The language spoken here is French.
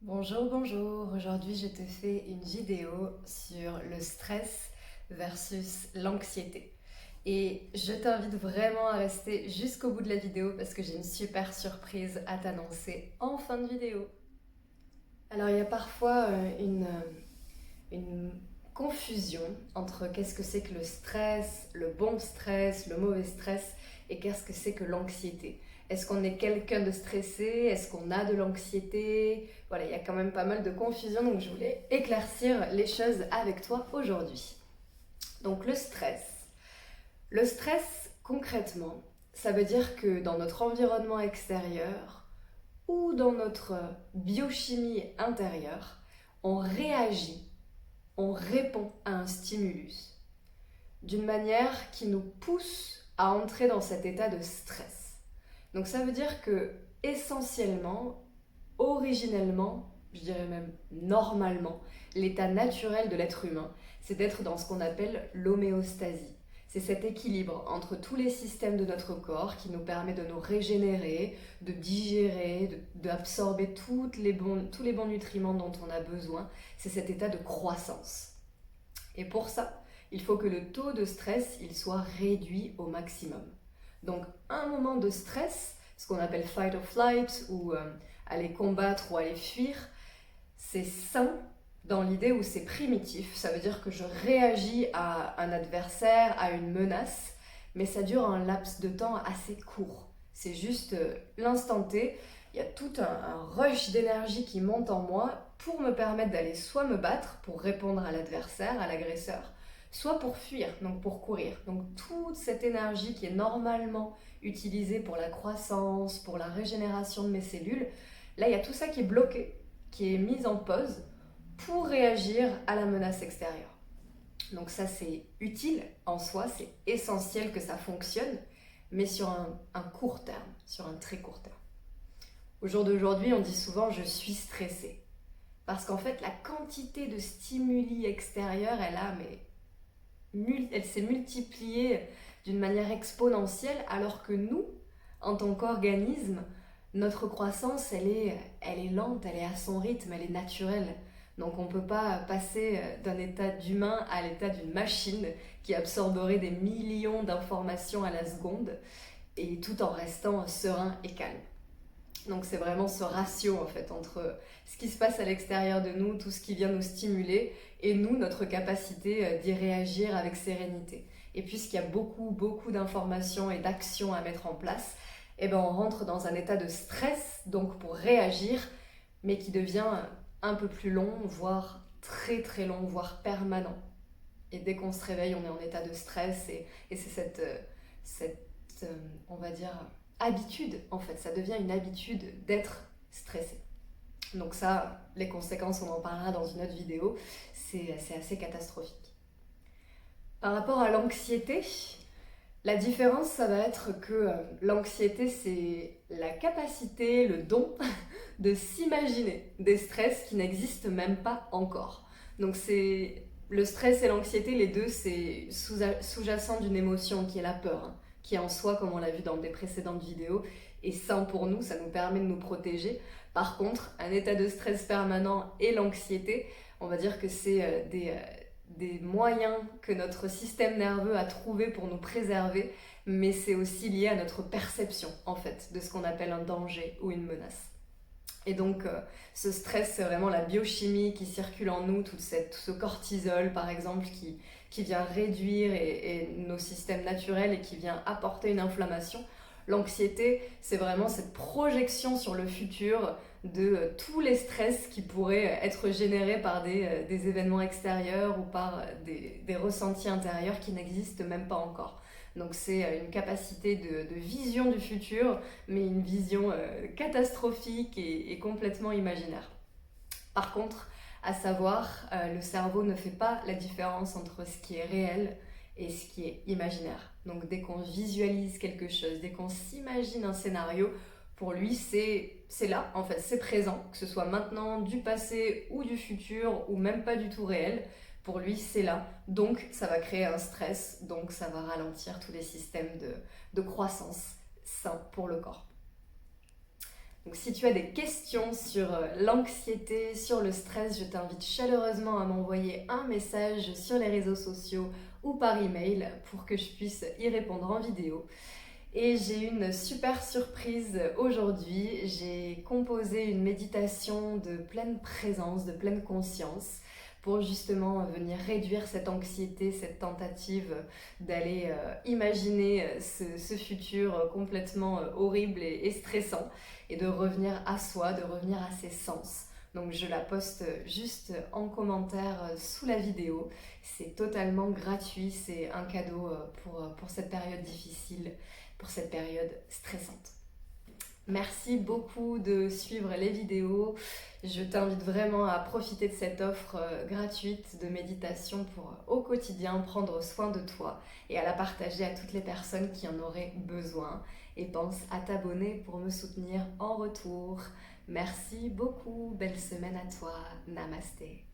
Bonjour, bonjour. Aujourd'hui, je te fais une vidéo sur le stress versus l'anxiété. Et je t'invite vraiment à rester jusqu'au bout de la vidéo parce que j'ai une super surprise à t'annoncer en fin de vidéo. Alors, il y a parfois une confusion entre qu'est-ce que c'est que le stress, le bon stress, le mauvais stress et qu'est-ce que c'est que l'anxiété. Est-ce qu'on est quelqu'un de stressé? Est-ce qu'on a de l'anxiété? Voilà, il y a quand même pas mal de confusion, donc je voulais éclaircir les choses avec toi aujourd'hui. Donc le stress. Le stress, concrètement, ça veut dire que dans notre environnement extérieur ou dans notre biochimie intérieure, on réagit, on répond à un stimulus d'une manière qui nous pousse à entrer dans cet état de stress. Donc ça veut dire que essentiellement, originellement, je dirais même normalement, l'état naturel de l'être humain, c'est d'être dans ce qu'on appelle l'homéostasie. C'est cet équilibre entre tous les systèmes de notre corps qui nous permet de nous régénérer, de digérer, d'absorber tous les bons nutriments dont on a besoin. C'est cet état de croissance. Et pour ça, il faut que le taux de stress il soit réduit au maximum. Donc un moment de stress, ce qu'on appelle fight or flight, ou aller combattre ou aller fuir, c'est sain dans l'idée où c'est primitif. Ça veut dire que je réagis à un adversaire, à une menace, mais ça dure un laps de temps assez court. C'est juste l'instant T. Il y a tout un rush d'énergie qui monte en moi pour me permettre d'aller soit me battre pour répondre à l'adversaire, à l'agresseur, soit pour fuir, donc pour courir. Donc toute cette énergie qui est normalement utilisée pour la croissance, pour la régénération de mes cellules, là il y a tout ça qui est bloqué, qui est mis en pause pour réagir à la menace extérieure. Donc ça c'est utile en soi, c'est essentiel que ça fonctionne, mais sur un court terme, sur un très court terme. Au jour d'aujourd'hui, on dit souvent je suis stressée. Parce qu'en fait, la quantité de stimuli extérieurs, elle s'est multipliée d'une manière exponentielle, alors que nous, en tant qu'organisme, notre croissance, elle est lente, elle est à son rythme, elle est naturelle. Donc on ne peut pas passer d'un état d'humain à l'état d'une machine qui absorberait des millions d'informations à la seconde, et tout en restant serein et calme. Donc c'est vraiment ce ratio en fait entre ce qui se passe à l'extérieur de nous, tout ce qui vient nous stimuler, et nous, notre capacité d'y réagir avec sérénité. Et puisqu'il y a beaucoup d'informations et d'actions à mettre en place, eh ben on rentre dans un état de stress, donc pour réagir, mais qui devient un peu plus long, voire très long, voire permanent. Et dès qu'on se réveille, on est en état de stress, et c'est on va dire, habitude, en fait. Ça devient une habitude d'être stressé. Donc ça, les conséquences, on en parlera dans une autre vidéo, c'est assez catastrophique. Par rapport à l'anxiété, la différence, ça va être que l'anxiété, c'est la capacité, le don de s'imaginer des stress qui n'existent même pas encore. Donc c'est le stress et l'anxiété, les deux, c'est sous-jacent d'une émotion qui est la peur, hein, qui est en soi, comme on l'a vu dans des précédentes vidéos, est sain pour nous, ça nous permet de nous protéger. Par contre, un état de stress permanent et l'anxiété, on va dire que c'est des moyens que notre système nerveux a trouvé pour nous préserver, mais c'est aussi lié à notre perception, en fait, de ce qu'on appelle un danger ou une menace. Et donc, ce stress, c'est vraiment la biochimie qui circule en nous, tout ce cortisol, par exemple, qui vient réduire et nos systèmes naturels et qui vient apporter une inflammation. L'anxiété, c'est vraiment cette projection sur le futur de tous les stress qui pourraient être générés par des événements extérieurs ou par des ressentis intérieurs qui n'existent même pas encore. Donc c'est une capacité de vision du futur, mais une vision catastrophique et complètement imaginaire. Par contre, à savoir, le cerveau ne fait pas la différence entre ce qui est réel et ce qui est imaginaire. Donc dès qu'on visualise quelque chose, dès qu'on s'imagine un scénario, pour lui c'est là, en fait, c'est présent, que ce soit maintenant, du passé ou du futur, ou même pas du tout réel. Pour lui, c'est là. Donc, ça va créer un stress, donc ça va ralentir tous les systèmes de croissance sains pour le corps. Donc si tu as des questions sur l'anxiété, sur le stress, je t'invite chaleureusement à m'envoyer un message sur les réseaux sociaux ou par email pour que je puisse y répondre en vidéo. Et j'ai une super surprise aujourd'hui. J'ai composé une méditation de pleine présence, de pleine conscience pour justement venir réduire cette anxiété, cette tentative d'aller imaginer ce futur complètement horrible et stressant et de revenir à soi, de revenir à ses sens. Donc je la poste juste en commentaire sous la vidéo. C'est totalement gratuit, c'est un cadeau pour cette période difficile, pour cette période stressante. Merci beaucoup de suivre les vidéos. Je t'invite vraiment à profiter de cette offre gratuite de méditation pour au quotidien prendre soin de toi et à la partager à toutes les personnes qui en auraient besoin. Et pense à t'abonner pour me soutenir en retour. Merci beaucoup, belle semaine à toi, namasté.